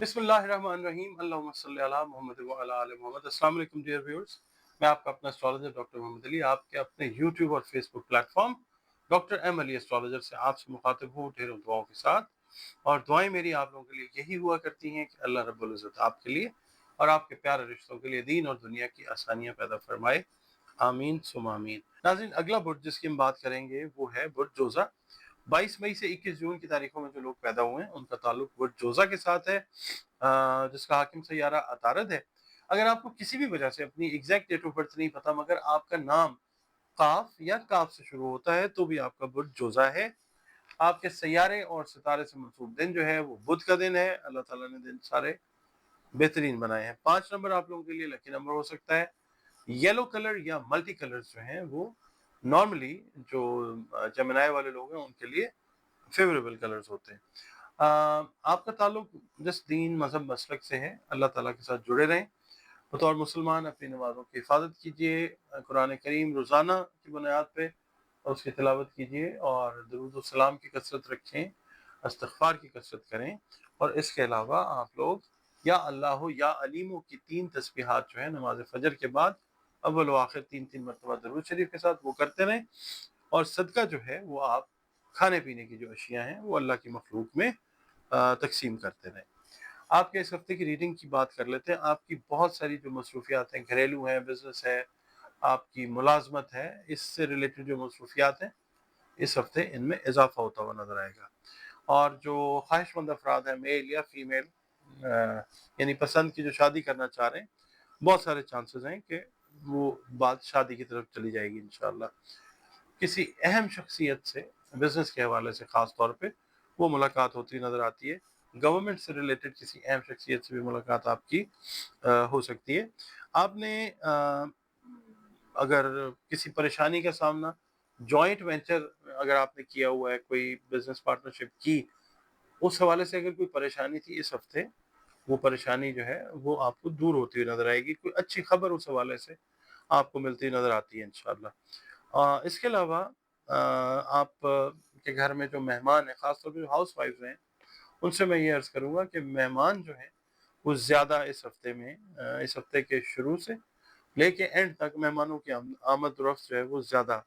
बिस्मिल्लाहिर्रहमानिर्रहीम अल्लाहुम्मा सल्लि अला मुहम्मद व अला आलि मुहम्मद। अस्सलाम वालेकुम डियर व्यूअर्स, मैं आपका अपना एस्ट्रोलॉजर डॉक्टर मोहम्मद अली आपके अपने यूट्यूब और Facebook platform doctor M Ali astrologer से आपसे मुखातिब हूँ ढेरों दुआओं के साथ। और दुआएं मेरी आप लोगों के लिए यही हुआ करती हैं कि अल्लाह रब्बुल इज़्ज़त आपके लिए और आपके प्यारे रिश्तों के लिए दीन और दुनिया की आसानियाँ पैदा फरमाए। आमीन सुम आमीन। नाज़रीन, अगला बुर्ज जिसकी हम बात करेंगे वो है बुर्ज जोज़ा। 22 मई से 21 जून की तारीखों में जो लोग पैदा हुए हैं उनका ताल्लुक बुर्ज जोज़ा के साथ है, जिसका हाकिम सैयारा अतारद है। अगर आपको किसी भी वजह से अपनी एग्जैक्ट डेट ऑफ बर्थ नहीं पता मगर आपका नाम काफ या काफ से शुरू होता है तो भी आपका बुर्ज जोज़ा है। आपके सैयारे और सितारे से मंसूब दिन जो है वो बुध का दिन है। अल्लाह ताला ने दिन सारे बेहतरीन बनाए हैं। 5 नंबर आप लोगों के लिए लकी नंबर हो सकता है। येलो कलर या मल्टी कलर्स जो हैं वो नॉर्मली जो जमनाए वाले लोग हैं उनके लिए फेवरेबल कलर्स होते हैं। आपका ताल्लुक जिस दीन मजहब मसलक से है अल्लाह ताला के साथ जुड़े रहें। बतौर मुसलमान अपनी नमाज़ों की हिफाजत कीजिए, कुरान करीम रोज़ाना की बुनियाद पे और उसकी तिलावत कीजिए और दरूद व सलाम की कसरत रखें, इस्तिग़फ़ार की कसरत करें। और इसके अलावा आप लोग या अल्लाह या अलीमो की 3 तस्बीहात जो है नमाज फ़जर के बाद अव्वल व आखिर 3-3 मरतबा दरूद शरीफ के साथ वो करते रहें। और सदका जो है वो आप खाने पीने की जो अशिया हैं वो अल्लाह की मखलूक में तकसीम करते रहें। आपके इस हफ्ते की रीडिंग की बात कर लेते हैं। आपकी बहुत सारी जो मसरूफियात हैं, घरेलू हैं, बिजनेस है, आपकी मुलाजमत है, इससे रिलेटेड जो मसरूफियात हैं इस हफ्ते इनमें इजाफा होता हुआ नजर आएगा। और जो ख्वाहिशमंद अफराद हैं, मेल या फीमेल, यानी पसंद की जो शादी करना चाह रहे हैं, बहुत सारे चांसेस हैं कि वो बात शादी की तरफ चली जाएगी इंशाल्लाह। किसी अहम शख्सियत से बिजनेस के हवाले से ख़ास तौर पे वो मुलाकात होती नज़र आती है। गवर्नमेंट से रिलेटेड किसी अहम शख्सियत से भी मुलाकात आपकी हो सकती है। आपने अगर किसी परेशानी का सामना जॉइंट वेंचर अगर आपने किया हुआ है, कोई बिजनेस पार्टनरशिप की, उस हवाले से अगर कोई परेशानी थी इस हफ्ते वो परेशानी जो है वो आपको दूर होती हुई नज़र आएगी। कोई अच्छी खबर उस हवाले से आपको मिलती नज़र आती है इंशाल्लाह। इसके अलावा आप के घर में जो मेहमान हैं, ख़ासतौर पे जो हाउस वाइफ्स हैं, उनसे मैं ये अर्ज़ करूँगा कि मेहमान जो हैं वो ज़्यादा इस हफ्ते में, इस हफ्ते के शुरू से लेके एंड तक मेहमानों की आमद रफ्त जो है वो ज़्यादा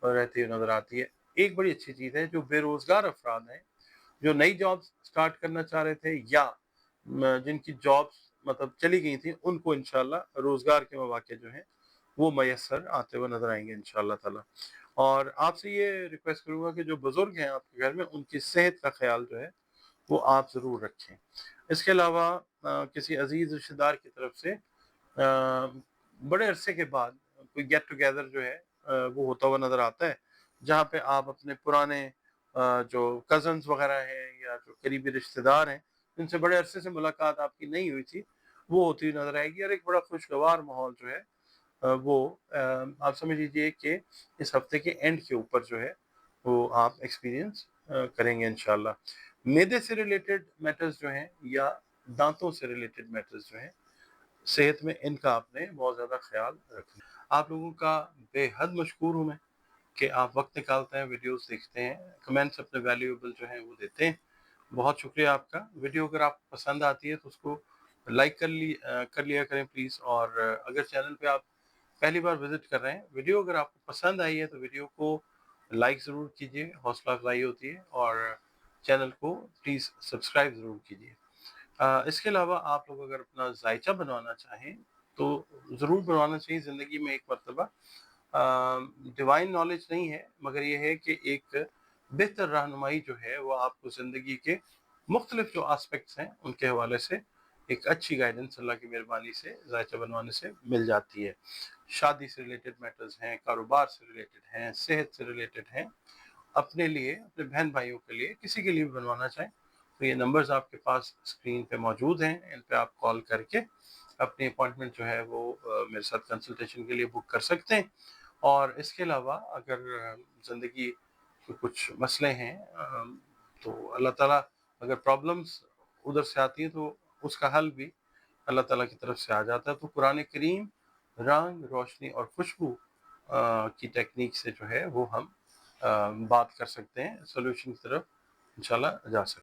रहती हुई नज़र आती है। एक बड़ी अच्छी चीज़ है, जो बेरोज़गार अफराद हैं, जो नई जॉब्स स्टार्ट करना चाह रहे थे या जिनकी जॉब्स मतलब चली गई थी, उनको इंशाल्लाह रोज़गार के मौके जो हैं वो मयसर आते हुए नज़र आएंगे इंशाल्लाह ताला। और आपसे ये रिक्वेस्ट करूँगा कि जो बुज़ुर्ग हैं आपके घर में उनकी सेहत का ख्याल जो है वो आप ज़रूर रखें। इसके अलावा किसी अजीज़ रिश्तेदार की तरफ से बड़े अरसे के बाद कोई गेट टुगेदर जो है वो होता हुआ नज़र आता है, जहाँ पे आप अपने पुराने जो कज़न्स वगैरह हैं या जो करीबी रिश्तेदार हैं, जिनसे बड़े अरसे से मुलाकात आपकी नहीं हुई थी, वो होती हुई नज़र आएगी। और एक बड़ा खुशगवार माहौल जो है आप समझ लीजिए कि इस हफ्ते के एंड के ऊपर जो है वो आप एक्सपीरियंस करेंगे इंशाल्लाह। मैदे से रिलेटेड मैटर्स जो हैं या दांतों से रिलेटेड मैटर्स जो हैं सेहत में, इनका आपने बहुत ज़्यादा ख्याल रखना। आप लोगों का बेहद मशकूर हूँ मैं कि आप वक्त निकालते हैं, वीडियोस देखते हैं, कमेंट्स अपने वैल्यूएबल जो हैं वो देते हैं। बहुत शुक्रिया आपका। वीडियो अगर आपको पसंद आती है तो उसको लाइक कर लिया करें प्लीज़। और अगर चैनल पे आप पहली बार विजिट कर रहे हैं, वीडियो अगर आपको पसंद आई है तो वीडियो को लाइक ज़रूर कीजिए, हौसला अफजाई होती है। और चैनल को प्लीज़ सब्सक्राइब ज़रूर कीजिए। इसके अलावा आप लोग अगर अपना जायचा बनवाना चाहें तो ज़रूर बनवाना चाहिए ज़िंदगी में एक मरतबा। डिवाइन नॉलेज नहीं है मगर ये है कि एक बेहतर रहनुमाई जो है वो आपको ज़िंदगी के मुख्तलिफ जो आस्पेक्ट्स हैं उनके हवाले से एक अच्छी गाइडेंस अल्लाह की मेहरबानी से जायचा बनवाने से मिल जाती है। शादी से रिलेटेड मैटर्स हैं, कारोबार से रिलेटेड हैं, सेहत से रिलेटेड हैं, अपने लिए, अपने बहन भाइयों के लिए, किसी के लिए भी बनवाना चाहें तो ये नंबर्स आपके पास स्क्रीन पे मौजूद हैं। इन पे आप कॉल करके अपनी अपॉइंटमेंट जो है वो मेरे साथ कंसल्टेशन के लिए बुक कर सकते हैं। और इसके अलावा अगर ज़िंदगी के कुछ मसले हैं, तो अल्लाह ताला अगर प्रॉब्लम्स उधर से आती है तो उसका हल भी अल्लाह ताला की तरफ से आ जाता है। तो कुरान करीम, रंग, रोशनी और खुशबू की टेक्निक से जो है वो हम बात कर सकते हैं, सॉल्यूशन की तरफ इंशाल्लाह जा सकते हैं।